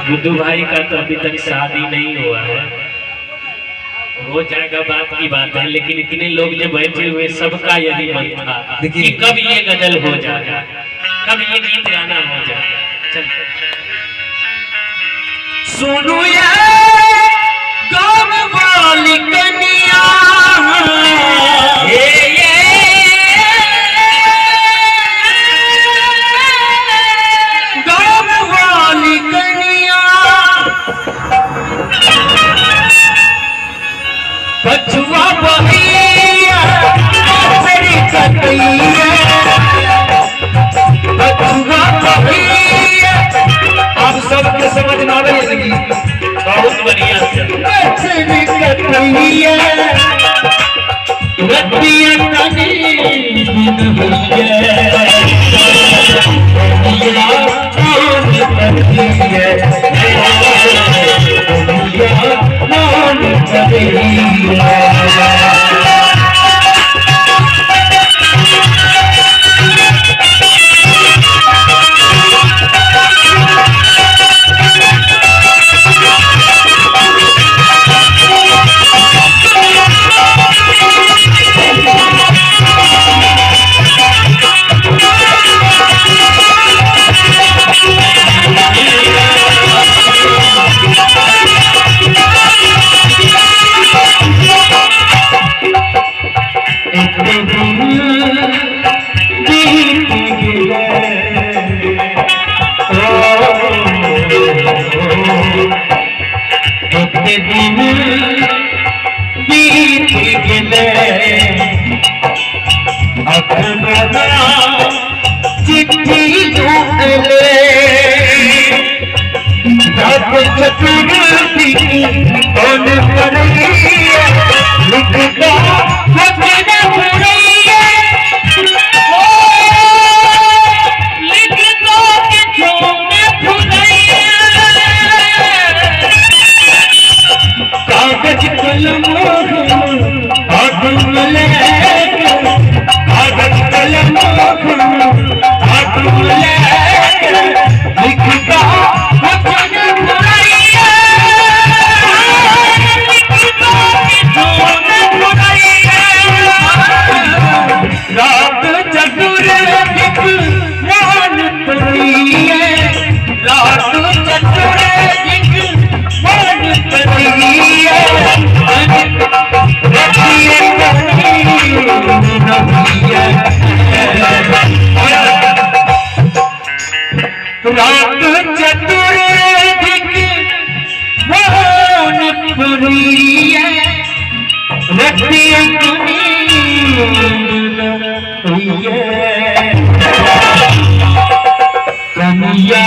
गुड्डू भाई का तो अभी तक शादी नहीं हुआ है, हो जाएगा बात की बात है, लेकिन इतने लोग जो बैठे हुए सबका यही मन था कि कब ये गजल हो जाए, कब ये गीत गाना हो जाए। चल सुनो ये गाँव वाली कन्या, गाँव वाली कन्या पछुआ बहिया तेरी कन्या, पछुआ बहिया। आप सबके समझ में आ रही है, बहुत बढ़िया से तेरी कन्या रतिया कनी दिन बीत गए अपना चिट्ठी ढूंढले जब चतुर्थी कौन करेगा लिखता वचन भूलिए लिखता क्यों भूलिए कागज कलम हाथ में लेकर कागज कलम हाथ में लेकर लिखता वचन भूलिए लिखता क्यों भूलिए रात चतुर दिख मान करिए रात चतुर दिख मान करिए रात चतुर दिख मान करिए रतिया कनिया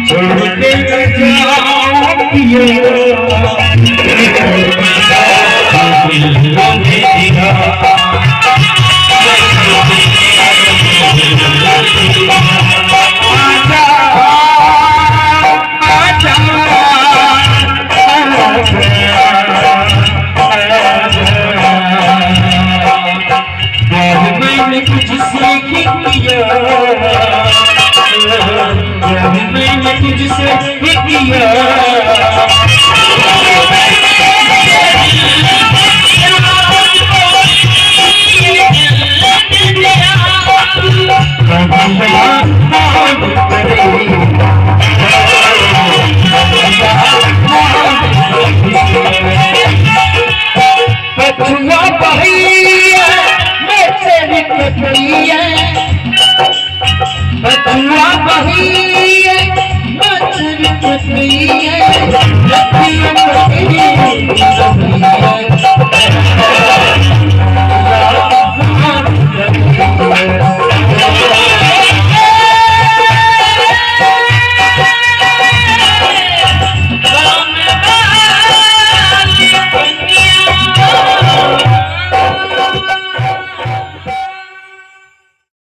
छोड़ के जाओ पिया